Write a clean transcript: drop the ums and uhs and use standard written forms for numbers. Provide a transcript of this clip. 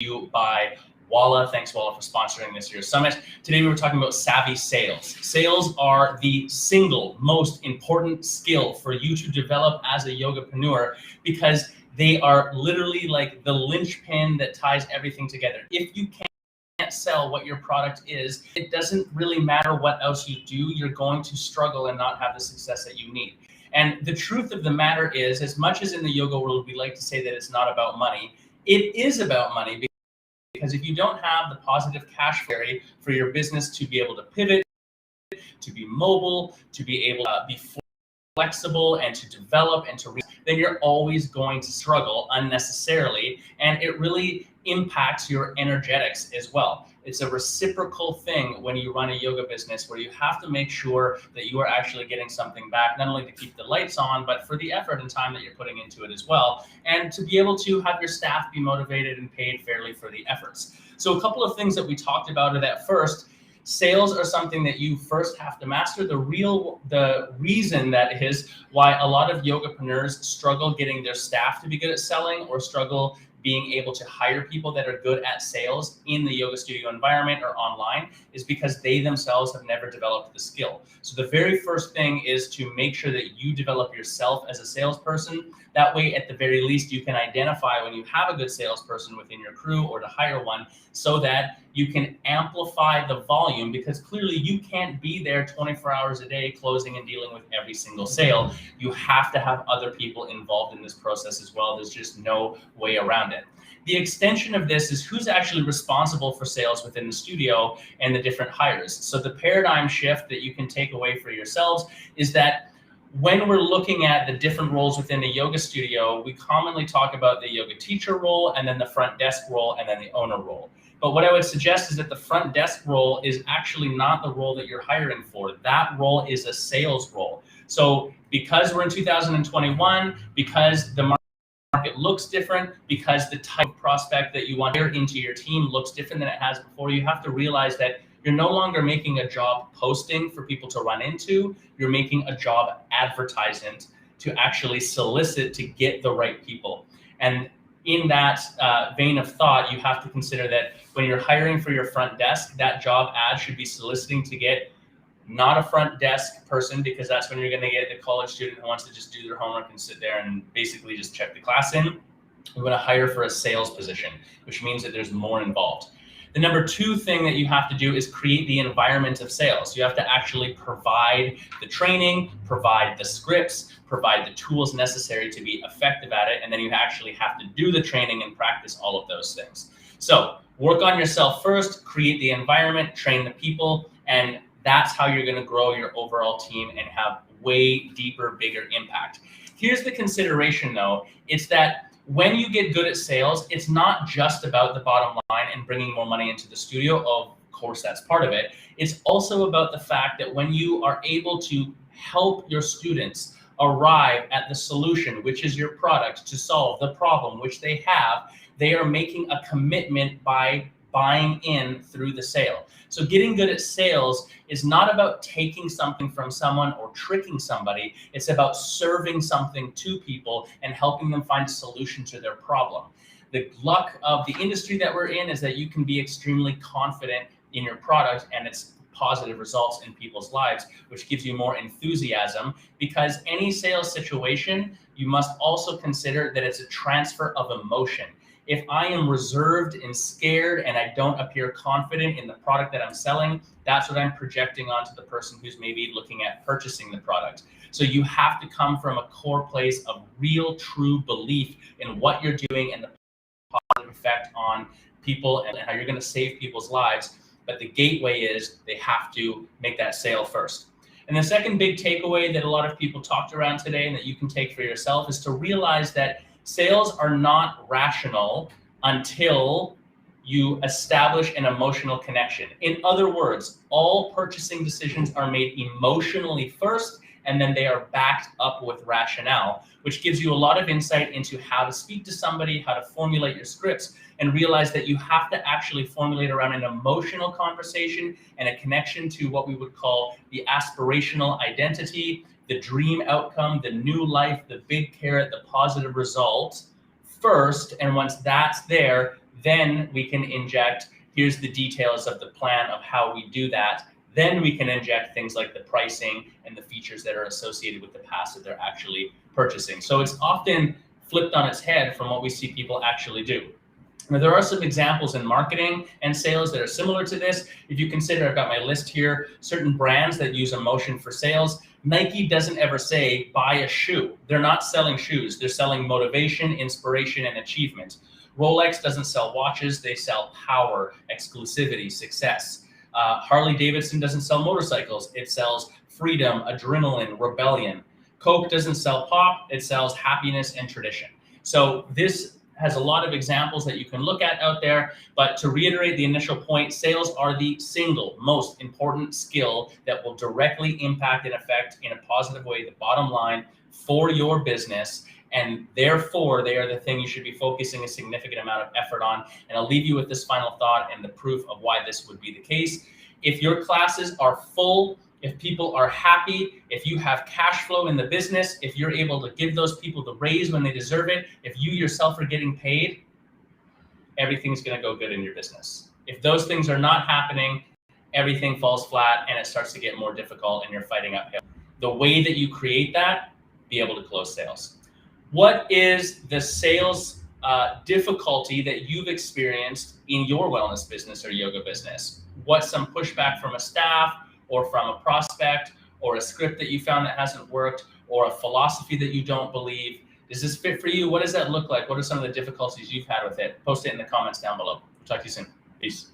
you by Walla. Thanks, Walla, for sponsoring this year's summit. Today, we were talking about savvy sales. Sales are the single most important skill for you to develop as a yogapreneur because they are literally like the linchpin that ties everything together. If you can't sell what your product is, it doesn't really matter what else you do. You're going to struggle and not have the success that you need. And the truth of the matter is, as much as in the yoga world, we like to say that it's not about money, it is about money. Because if you don't have the positive cash flow for your business to be able to pivot, to be mobile, to be able to be flexible and to develop and to then you're always going to struggle unnecessarily, and it really impacts your energetics as well. It's a reciprocal thing when you run a yoga business where you have to make sure that you are actually getting something back, not only to keep the lights on, but for the effort and time that you're putting into it as well, and to be able to have your staff be motivated and paid fairly for the efforts. So a couple of things that we talked about are that first, sales are something that you first have to master. The reason that is why a lot of yogapreneurs struggle getting their staff to be good at selling or struggle being able to hire people that are good at sales in the yoga studio environment or online is because they themselves have never developed the skill. So the very first thing is to make sure that you develop yourself as a salesperson. That way, at the very least, you can identify when you have a good salesperson within your crew or to hire one so that you can amplify the volume, because clearly you can't be there 24 hours a day closing and dealing with every single sale. You have to have other people involved in this process as well. There's just no way around it. The extension of this is who's actually responsible for sales within the studio and the different hires. So the paradigm shift that you can take away for yourselves is that when we're looking at the different roles within a yoga studio, we commonly talk about the yoga teacher role and then the front desk role and then the owner role. But what I would suggest is that the front desk role is actually not the role that you're hiring for. That role is a sales role. So because we're in 2021, because the market looks different, because the type of prospect that you want to hire into your team looks different than it has before, you have to realize that you're no longer making a job posting for people to run into. You're making a job advertisement to actually solicit to get the right people. And in that vein of thought, you have to consider that when you're hiring for your front desk, that job ad should be soliciting to get not a front desk person, because that's when you're going to get the college student who wants to just do their homework and sit there and basically just check the class in. We're going to hire for a sales position, which means that there's more involved. The number two thing that you have to do is create the environment of sales. You have to actually provide the training, provide the scripts, provide the tools necessary to be effective at it, and then you actually have to do the training and practice all of those things. So work on yourself first, create the environment, train the people, and that's how you're going to grow your overall team and have way deeper, bigger impact. Here's the consideration though, it's that when you get good at sales, it's not just about the bottom line and bringing more money into the studio. Of course, that's part of it. It's also about the fact that when you are able to help your students arrive at the solution, which is your product, to solve the problem which they have, they are making a commitment by buying in through the sale. So getting good at sales is not about taking something from someone or tricking somebody. It's about serving something to people and helping them find a solution to their problem. The luck of the industry that we're in is that you can be extremely confident in your product and its positive results in people's lives, which gives you more enthusiasm, because any sales situation, you must also consider that it's a transfer of emotion. If I am reserved and scared and I don't appear confident in the product that I'm selling, that's what I'm projecting onto the person who's maybe looking at purchasing the product. So you have to come from a core place of real, true belief in what you're doing and the positive effect on people and how you're going to save people's lives. But the gateway is they have to make that sale first. And the second big takeaway that a lot of people talked around today and that you can take for yourself is to realize that sales are not rational until you establish an emotional connection. In other words, all purchasing decisions are made emotionally first, and then they are backed up with rationale, which gives you a lot of insight into how to speak to somebody, how to formulate your scripts, and realize that you have to actually formulate around an emotional conversation and a connection to what we would call the aspirational identity, the dream outcome, the new life, the big carrot, the positive result first. And once that's there, Then we can inject, here's the details of the plan of how we do that. Then we can inject things like the pricing and the features that are associated with the pass that they're actually purchasing. So it's often flipped on its head from what we see people actually do. Now, there are some examples in marketing and sales that are similar to this. If you consider, I've got my list here, certain brands that use emotion for sales. Nike doesn't ever say, buy a shoe. They're not selling shoes. They're selling motivation, inspiration, and achievement. Rolex doesn't sell watches. They sell power, exclusivity, success. Harley Davidson doesn't sell motorcycles. It sells freedom, adrenaline, rebellion. Coke doesn't sell pop. It sells happiness and tradition. So this has a lot of examples that you can look at out there. But to reiterate the initial point, sales are the single most important skill that will directly impact and affect in a positive way the bottom line for your business. And therefore, they are the thing you should be focusing a significant amount of effort on. And I'll leave you with this final thought and the proof of why this would be the case. If your classes are full, if people are happy, if you have cash flow in the business, if you're able to give those people the raise when they deserve it, if you yourself are getting paid, everything's going to go good in your business. If those things are not happening, everything falls flat and it starts to get more difficult and you're fighting uphill. The way that you create that, be able to close sales. What is the sales difficulty that you've experienced in your wellness business or yoga business? What's some pushback from a staff or from a prospect or a script that you found that hasn't worked or a philosophy that you don't believe? Does this fit for you? What does that look like? What are some of the difficulties you've had with it? Post it in the comments down below. Talk to you soon. Peace.